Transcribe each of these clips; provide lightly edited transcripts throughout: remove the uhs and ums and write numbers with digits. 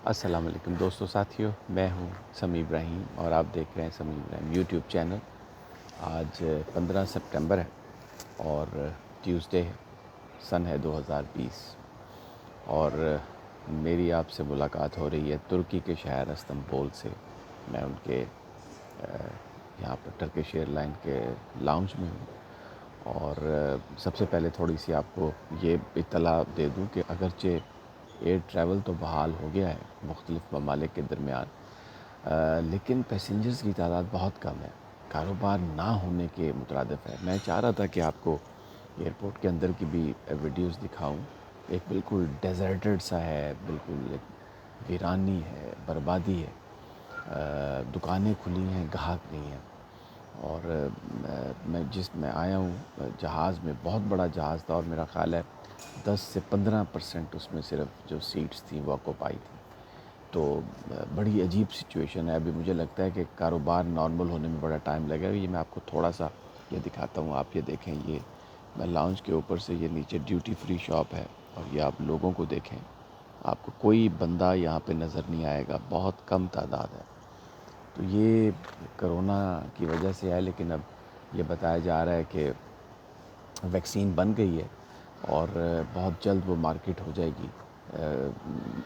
السلام علیکم دوستو ساتھیو، میں ہوں سمیع ابراہیم اور آپ دیکھ رہے ہیں سمیع ابراہیم یوٹیوب چینل۔ آج 15 سپٹمبر ہے اور ٹیوزڈے ہے، سن ہے 2020 اور میری آپ سے ملاقات ہو رہی ہے ترکی کے شہر استنبول سے۔ میں ان کے یہاں پر ٹرکش ایئر لائن کے لاؤنج میں ہوں اور سب سے پہلے تھوڑی سی آپ کو یہ اطلاع دے دوں کہ اگرچہ ایئر ٹریول تو بحال ہو گیا ہے مختلف ممالک کے درمیان، لیکن پیسنجرز کی تعداد بہت کم ہے، کاروبار نہ ہونے کے مترادف ہے۔ میں چاہ رہا تھا کہ آپ کو ایئرپورٹ کے اندر کی بھی ویڈیوز دکھاؤں۔ ایک بالکل ڈیزرٹڈ سا ہے، بالکل ایک ویرانی ہے، بربادی ہے، دکانیں کھلی ہیں، گاہک نہیں ہیں۔ اور میں آیا ہوں جہاز میں، بہت بڑا جہاز تھا اور میرا خیال ہے 10 سے 15% اس میں صرف جو سیٹس تھیں وہ آکوپائی تھیں۔ تو بڑی عجیب سچویشن ہے۔ ابھی مجھے لگتا ہے کہ کاروبار نارمل ہونے میں بڑا ٹائم لگے گا۔ یہ میں آپ کو تھوڑا سا یہ دکھاتا ہوں، آپ یہ دیکھیں، یہ میں لاؤنج کے اوپر سے، یہ نیچے ڈیوٹی فری شاپ ہے اور یہ آپ لوگوں کو دیکھیں، آپ کو کوئی بندہ یہاں پہ نظر نہیں آئے گا، بہت کم تعداد ہے۔ تو یہ کرونا کی وجہ سے ہے، لیکن اب یہ بتایا جا رہا ہے کہ ویکسین بن گئی ہے اور بہت جلد وہ مارکیٹ ہو جائے گی۔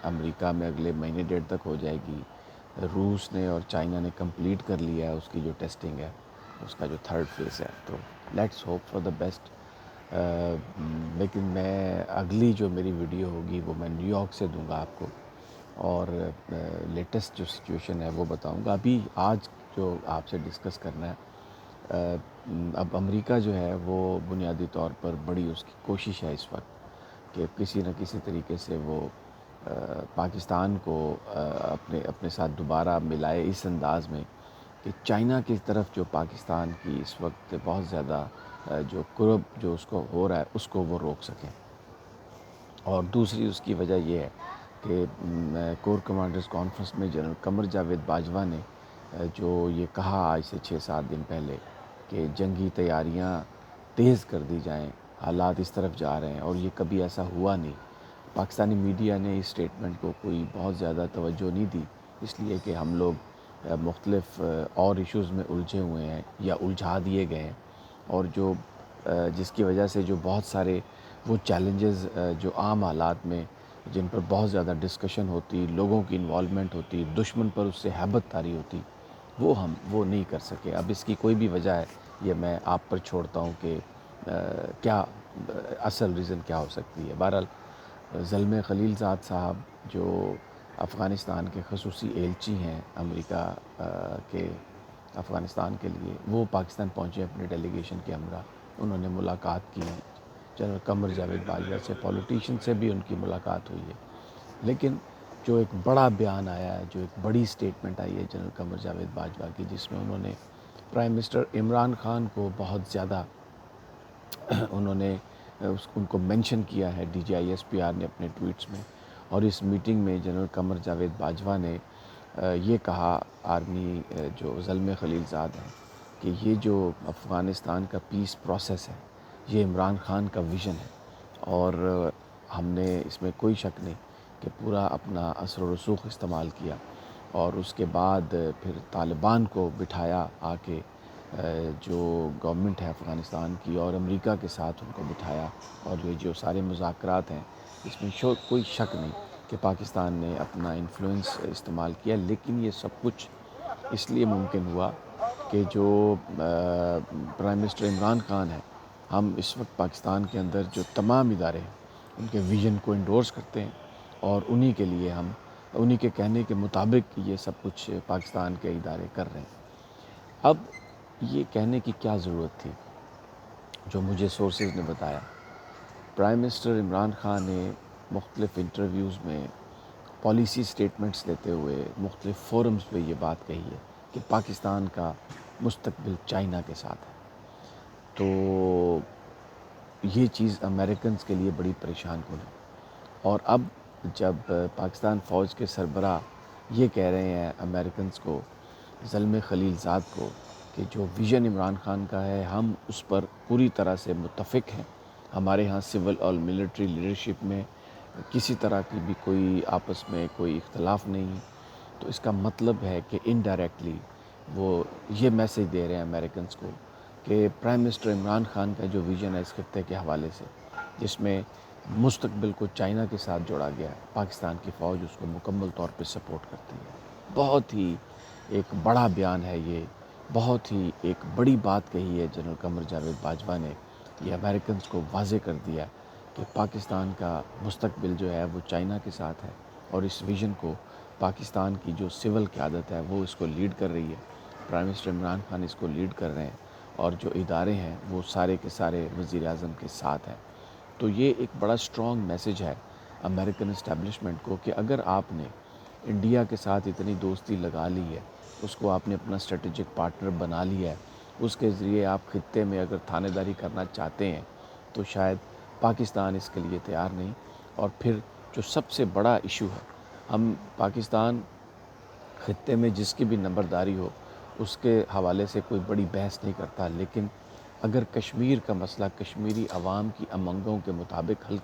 امریکہ میں اگلے مہینے ڈیڑھ تک ہو جائے گی۔ روس نے اور چائنا نے کمپلیٹ کر لیا ہے اس کی جو ٹیسٹنگ ہے، اس کا جو تھرڈ فیز ہے۔ تو let's hope for the best. لیکن میں اگلی جو میری ویڈیو ہوگی وہ میں نیو یارک سے دوں گا آپ کو، اور لیٹسٹ جو سچویشن ہے وہ بتاؤں گا۔ ابھی آج جو آپ سے ڈسکس کرنا ہے، اب امریکہ جو ہے وہ بنیادی طور پر بڑی اس کی کوشش ہے اس وقت کہ کسی نہ کسی طریقے سے وہ پاکستان کو اپنے ساتھ دوبارہ ملائے، اس انداز میں کہ چائنا کی طرف جو پاکستان کی اس وقت بہت زیادہ جو قرب جو اس کو ہو رہا ہے اس کو وہ روک سکیں۔ اور دوسری اس کی وجہ یہ ہے کہ کور کمانڈرز کانفرنس میں جنرل قمر جاوید باجوہ نے جو یہ کہا آج سے 6-7 دن پہلے کہ جنگی تیاریاں تیز کر دی جائیں، حالات اس طرف جا رہے ہیں، اور یہ کبھی ایسا ہوا نہیں۔ پاکستانی میڈیا نے اس اسٹیٹمنٹ کو کوئی بہت زیادہ توجہ نہیں دی، اس لیے کہ ہم لوگ مختلف اور ایشوز میں الجھے ہوئے ہیں یا الجھا دیے گئے ہیں، اور جس کی وجہ سے جو بہت سارے وہ چیلنجز جو عام حالات میں جن پر بہت زیادہ ڈسکشن ہوتی، لوگوں کی انوالومنٹ ہوتی، دشمن پر اس سے ہیبت طاری ہوتی، وہ نہیں کر سکے۔ اب اس کی کوئی بھی وجہ ہے، یہ میں آپ پر چھوڑتا ہوں کہ کیا اصل ریزن کیا ہو سکتی ہے۔ بہرحال زلمے خلیل زاد صاحب جو افغانستان کے خصوصی ایلچی ہیں امریکہ کے افغانستان کے لیے، وہ پاکستان پہنچے اپنے ڈیلیگیشن کے ہمراہ۔ انہوں نے ملاقات کی جنرل قمر جاوید باجوہ سے، پولیٹیشین سے بھی ان کی ملاقات ہوئی ہے، لیکن جو ایک بڑا بیان آیا ہے، جو ایک بڑی سٹیٹمنٹ آئی ہے جنرل قمر جاوید باجوہ کی، جس میں انہوں نے پرائم منسٹر عمران خان کو بہت زیادہ انہوں نے ان کو مینشن کیا ہے، D G I S P R نے اپنے ٹویٹس میں۔ اور اس میٹنگ میں جنرل قمر جاوید باجوہ نے یہ کہا، آرمی جو زلمے خلیل زاد ہیں، کہ یہ جو افغانستان کا پیس پروسیس ہے یہ عمران خان کا ویژن ہے، اور ہم نے اس میں کوئی شک نہیں کہ پورا اپنا اثر و رسوخ استعمال کیا، اور اس کے بعد پھر طالبان کو بٹھایا آ کے، جو گورنمنٹ ہے افغانستان کی، اور امریکہ کے ساتھ ان کو بٹھایا، اور یہ جو سارے مذاکرات ہیں اس میں کوئی شک نہیں کہ پاکستان نے اپنا انفلوئنس استعمال کیا۔ لیکن یہ سب کچھ اس لیے ممکن ہوا کہ جو پرائم منسٹر عمران خان ہیں، ہم اس وقت پاکستان کے اندر جو تمام ادارے ہیں ان کے ویژن کو انڈورس کرتے ہیں، اور انہی کے لیے ہم انہی کے کہنے کے مطابق یہ سب کچھ پاکستان کے ادارے کر رہے ہیں۔ اب یہ کہنے کی کیا ضرورت تھی؟ جو مجھے سورسز نے بتایا، پرائم منسٹر عمران خان نے مختلف انٹرویوز میں پالیسی سٹیٹمنٹس لیتے ہوئے مختلف فورمز پہ یہ بات کہی ہے کہ پاکستان کا مستقبل چائنا کے ساتھ ہے۔ تو یہ چیز امریکنز کے لیے بڑی پریشان کن ہے، اور اب جب پاکستان فوج کے سربراہ یہ کہہ رہے ہیں امریکنز کو، زلمے خلیل زاد کو، کہ جو ویژن عمران خان کا ہے ہم اس پر پوری طرح سے متفق ہیں، ہمارے ہاں سول اور ملٹری لیڈرشپ میں کسی طرح کی بھی کوئی آپس میں کوئی اختلاف نہیں، تو اس کا مطلب ہے کہ انڈائریکٹلی وہ یہ میسیج دے رہے ہیں امریکنز کو کہ پرائم منسٹر عمران خان کا جو ویژن ہے اس خطے کے حوالے سے، جس میں مستقبل کو چائنا کے ساتھ جوڑا گیا ہے، پاکستان کی فوج اس کو مکمل طور پہ سپورٹ کرتی ہے۔ بہت ہی ایک بڑا بیان ہے یہ، بہت ہی ایک بڑی بات کہی ہے جنرل قمر جاوید باجوہ نے، یہ امریکنز کو واضح کر دیا کہ پاکستان کا مستقبل جو ہے وہ چائنا کے ساتھ ہے، اور اس ویژن کو پاکستان کی جو سول قیادت ہے وہ اس کو لیڈ کر رہی ہے، پرائم منسٹر عمران خان اس کو لیڈ کر رہے ہیں، اور جو ادارے ہیں وہ سارے کے سارے وزیر اعظم کے ساتھ ہیں۔ تو یہ ایک بڑا اسٹرانگ میسیج ہے امریکن اسٹیبلشمنٹ کو کہ اگر آپ نے انڈیا کے ساتھ اتنی دوستی لگا لی ہے، اس کو آپ نے اپنا اسٹریٹجک پارٹنر بنا لیا ہے، اس کے ذریعے آپ خطے میں اگر تھانے داری کرنا چاہتے ہیں تو شاید پاکستان اس کے لیے تیار نہیں۔ اور پھر جو سب سے بڑا ایشو ہے، ہم پاکستان خطے میں جس کی بھی نمبرداری ہو اس کے حوالے سے کوئی بڑی بحث نہیں کرتا، لیکن اگر کشمیر کا مسئلہ کشمیری عوام کی امنگوں کے مطابق حل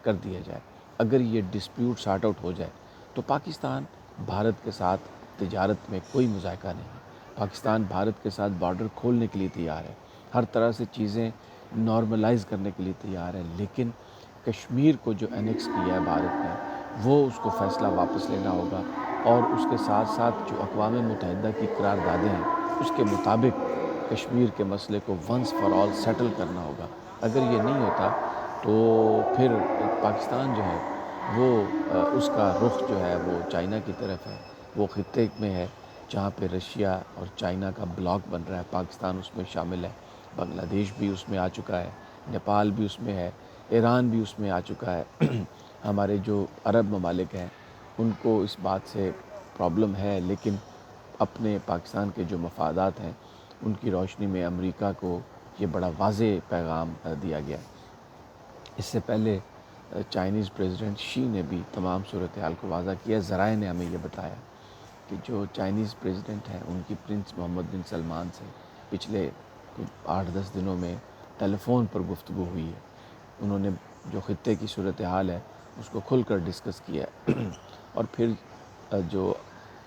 کر دیا جائے، اگر یہ ڈسپیوٹ سارٹ آؤٹ ہو جائے تو پاکستان بھارت کے ساتھ تجارت میں کوئی مذائقہ نہیں ہے، پاکستان بھارت کے ساتھ بارڈر کھولنے کے لیے تیار ہے، ہر طرح سے چیزیں نارملائز کرنے کے لیے تیار ہے، لیکن کشمیر کو جو انیکس کیا ہے بھارت نے وہ اس کو فیصلہ واپس لینا ہوگا، اور اس کے ساتھ ساتھ جو اقوام متحدہ کی قراردادیں ہیں اس کے مطابق کشمیر کے مسئلے کو ونس فار آل سیٹل کرنا ہوگا۔ اگر یہ نہیں ہوتا تو پھر پاکستان جو ہے وہ اس کا رخ جو ہے وہ چائنا کی طرف ہے، وہ خطے میں ہے جہاں پہ رشیا اور چائنا کا بلاک بن رہا ہے، پاکستان اس میں شامل ہے، بنگلہ دیش بھی اس میں آ چکا ہے، نیپال بھی اس میں ہے، ایران بھی اس میں آ چکا ہے۔ ہمارے جو عرب ممالک ہیں ان کو اس بات سے پرابلم ہے، لیکن اپنے پاکستان کے جو مفادات ہیں ان کی روشنی میں امریکہ کو یہ بڑا واضح پیغام دیا گیا۔ اس سے پہلے چائنیز پریزیڈنٹ شی نے بھی تمام صورتحال کو واضح کیا، ذرائع نے ہمیں یہ بتایا کہ جو چائنیز پریزیڈنٹ ہیں ان کی پرنس محمد بن سلمان سے پچھلے 8-10 دنوں میں ٹیلی فون پر گفتگو ہوئی ہے، انہوں نے جو خطے کی صورتحال ہے اس کو کھل کر ڈسکس کیا ہے، اور پھر جو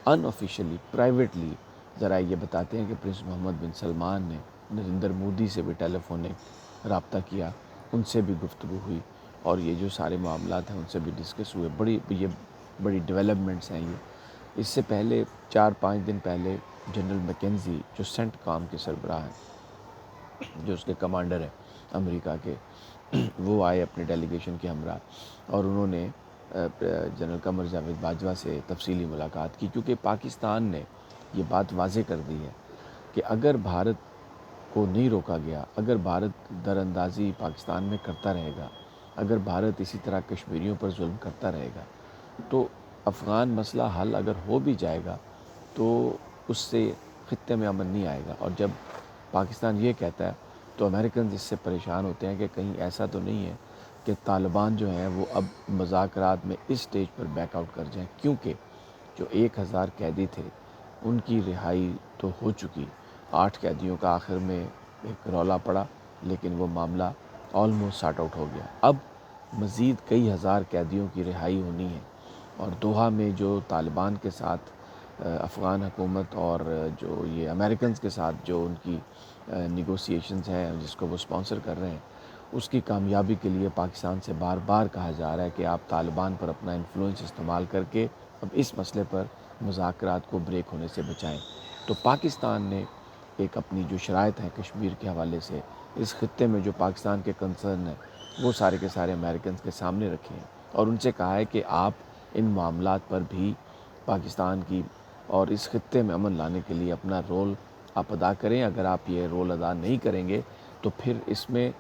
ان آفیشیلی پرائیویٹلی ذرائع یہ بتاتے ہیں کہ پرنس محمد بن سلمان نے نریندر مودی سے بھی ٹیلی فونک رابطہ کیا، ان سے بھی گفتگو ہوئی، اور یہ جو سارے معاملات ہیں ان سے بھی ڈسکس ہوئے۔ یہ بڑی ڈیولپمنٹس ہیں یہ۔ اس سے پہلے 4-5 دن پہلے جنرل میکنزی جو سینٹ کام کے سربراہ ہیں، جو اس کے کمانڈر ہیں امریکہ کے، وہ آئے اپنے ڈیلیگیشن کے ہمراہ، اور انہوں نے جنرل قمر جاوید باجوہ سے تفصیلی ملاقات کی، کیونکہ پاکستان نے یہ بات واضح کر دی ہے کہ اگر بھارت کو نہیں روکا گیا، اگر بھارت دراندازی پاکستان میں کرتا رہے گا، اگر بھارت اسی طرح کشمیریوں پر ظلم کرتا رہے گا، تو افغان مسئلہ حل اگر ہو بھی جائے گا تو اس سے خطے میں امن نہیں آئے گا۔ اور جب پاکستان یہ کہتا ہے تو امریکنز اس سے پریشان ہوتے ہیں کہ کہیں ایسا تو نہیں ہے کہ طالبان جو ہیں وہ اب مذاکرات میں اس سٹیج پر بیک آؤٹ کر جائیں، کیونکہ جو 1000 قیدی تھے ان کی رہائی تو ہو چکی، 8 قیدیوں کا آخر میں ایک رولا پڑا، لیکن وہ معاملہ آلموسٹ سارٹ آؤٹ ہو گیا۔ اب مزید کئی ہزار قیدیوں کی رہائی ہونی ہے، اور دوحہ میں جو طالبان کے ساتھ افغان حکومت اور جو یہ امریکنز کے ساتھ جو ان کی نیگوسیشنز ہیں جس کو وہ سپانسر کر رہے ہیں، اس کی کامیابی کے لیے پاکستان سے بار بار کہا جا رہا ہے کہ آپ طالبان پر اپنا انفلوئنس استعمال کر کے اب اس مسئلے پر مذاکرات کو بریک ہونے سے بچائیں۔ تو پاکستان نے ایک اپنی جو شرائط ہیں کشمیر کے حوالے سے، اس خطے میں جو پاکستان کے کنسرن ہیں وہ سارے کے سارے امریکنز کے سامنے رکھے ہیں، اور ان سے کہا ہے کہ آپ ان معاملات پر بھی پاکستان کی اور اس خطے میں امن لانے کے لیے اپنا رول آپ ادا کریں۔ اگر آپ یہ رول ادا نہیں کریں گے تو پھر اس میں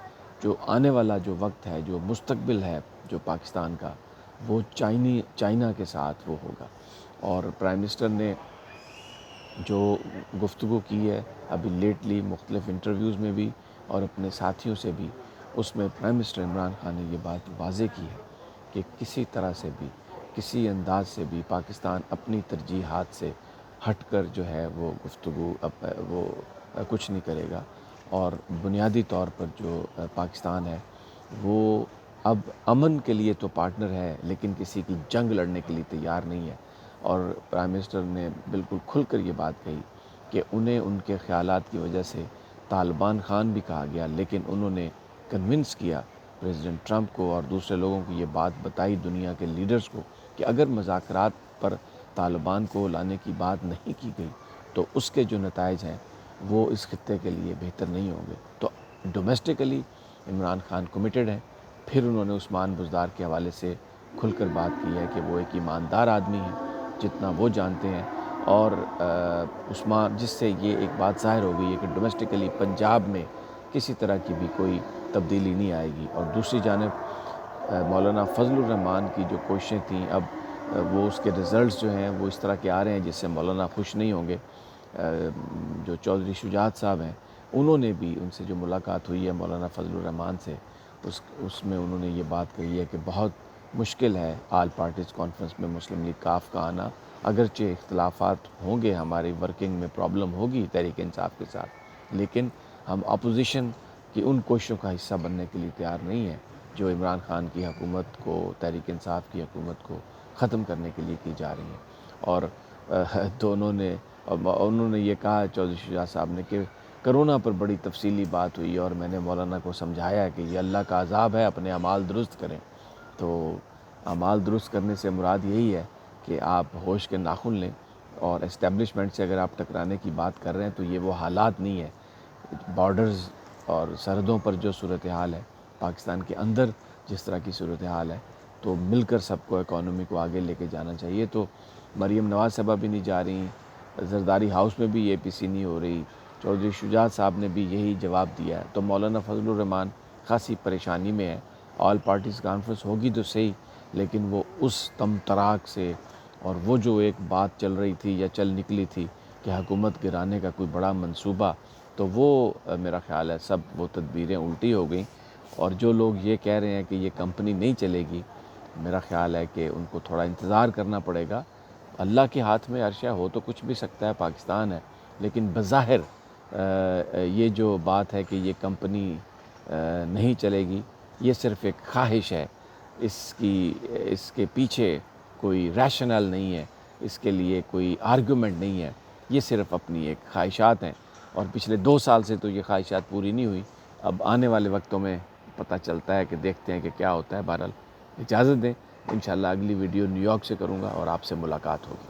جو آنے والا جو وقت ہے، جو مستقبل ہے جو پاکستان کا، وہ چائنا کے ساتھ وہ ہوگا۔ اور پرائم منسٹر نے جو گفتگو کی ہے ابھی لیٹلی مختلف انٹرویوز میں بھی اور اپنے ساتھیوں سے بھی، اس میں پرائم منسٹر عمران خان نے یہ بات واضح کی ہے کہ کسی طرح سے بھی، کسی انداز سے بھی پاکستان اپنی ترجیحات سے ہٹ کر جو ہے وہ گفتگو وہ کچھ نہیں کرے گا، اور بنیادی طور پر جو پاکستان ہے وہ اب امن کے لیے تو پارٹنر ہے لیکن کسی کی جنگ لڑنے کے لیے تیار نہیں ہے۔ اور پرائم منسٹر نے بالکل کھل کر یہ بات کہی کہ انہیں ان کے خیالات کی وجہ سے طالبان خان بھی کہا گیا، لیکن انہوں نے کنونس کیا پریزیڈنٹ ٹرمپ کو اور دوسرے لوگوں کو، یہ بات بتائی دنیا کے لیڈرز کو کہ اگر مذاکرات پر طالبان کو لانے کی بات نہیں کی گئی تو اس کے جو نتائج ہیں وہ اس خطے کے لیے بہتر نہیں ہوں گے۔ تو ڈومیسٹکلی عمران خان کمیٹڈ ہیں۔ پھر انہوں نے عثمان بزدار کے حوالے سے کھل کر بات کی ہے کہ وہ ایک ایماندار آدمی ہے جتنا وہ جانتے ہیں، اور عثمان، جس سے یہ ایک بات ظاہر ہو گئی ہے کہ ڈومیسٹکلی پنجاب میں کسی طرح کی بھی کوئی تبدیلی نہیں آئے گی۔ اور دوسری جانب مولانا فضل الرحمان کی جو کوششیں تھیں، اب وہ اس کے رزلٹس جو ہیں وہ اس طرح کے آ رہے ہیں جس سے مولانا خوش نہیں ہوں گے۔ جو چودھری شجاعت صاحب ہیں، انہوں نے بھی، ان سے جو ملاقات ہوئی ہے مولانا فضل الرحمان سے، اس میں انہوں نے یہ بات کہی ہے کہ بہت مشکل ہے آل پارٹیز کانفرنس میں مسلم لیگ کاف کا آنا، اگرچہ اختلافات ہوں گے، ہماری ورکنگ میں پرابلم ہوگی تحریک انصاف کے ساتھ، لیکن ہم اپوزیشن کی ان کوششوں کا حصہ بننے کے لیے تیار نہیں ہیں جو عمران خان کی حکومت کو، تحریک انصاف کی حکومت کو ختم کرنے کے لیے کی جا رہی ہیں۔ اور دونوں نے، انہوں نے یہ کہا چودھری شجاعت صاحب نے کہ کرونا پر بڑی تفصیلی بات ہوئی اور میں نے مولانا کو سمجھایا کہ یہ اللہ کا عذاب ہے، اپنے اعمال درست کریں۔ تو اعمال درست کرنے سے مراد یہی ہے کہ آپ ہوش کے ناخن لیں، اور اسٹیبلشمنٹ سے اگر آپ ٹکرانے کی بات کر رہے ہیں تو یہ وہ حالات نہیں ہے۔ بارڈرز اور سرحدوں پر جو صورتحال ہے، پاکستان کے اندر جس طرح کی صورتحال ہے، تو مل کر سب کو اکانومی کو آگے لے کے جانا چاہیے۔ تو مریم نواز صاحبہ بھی نہیں جا رہی، زرداری ہاؤس میں بھی اے پی سی نہیں ہو رہی، چودھری شجاعت صاحب نے بھی یہی جواب دیا ہے۔ تو مولانا فضل الرحمان خاصی پریشانی میں ہے۔ آل پارٹیز کانفرنس ہوگی تو صحیح، لیکن وہ اس تم تراک سے، اور وہ جو ایک بات چل رہی تھی یا چل نکلی تھی کہ حکومت گرانے کا کوئی بڑا منصوبہ، تو وہ میرا خیال ہے سب وہ تدبیریں الٹی ہو گئیں۔ اور جو لوگ یہ کہہ رہے ہیں کہ یہ کمپنی نہیں چلے گی، میرا خیال ہے کہ ان کو تھوڑا انتظار کرنا پڑے گا۔ اللہ کے ہاتھ میں عرشہ ہو تو کچھ بھی سکتا ہے، پاکستان ہے، لیکن بظاہر یہ جو بات ہے کہ یہ کمپنی نہیں چلے گی، یہ صرف ایک خواہش ہے، اس کے پیچھے کوئی ریشنل نہیں ہے، اس کے لیے کوئی آرگومنٹ نہیں ہے، یہ صرف اپنی ایک خواہشات ہیں۔ اور پچھلے 2 سال سے تو یہ خواہشات پوری نہیں ہوئی، اب آنے والے وقتوں میں پتہ چلتا ہے کہ دیکھتے ہیں کہ کیا ہوتا ہے۔ بہرحال اجازت دیں، انشاءاللہ اگلی ویڈیو نیو یارک سے کروں گا اور آپ سے ملاقات ہوگی۔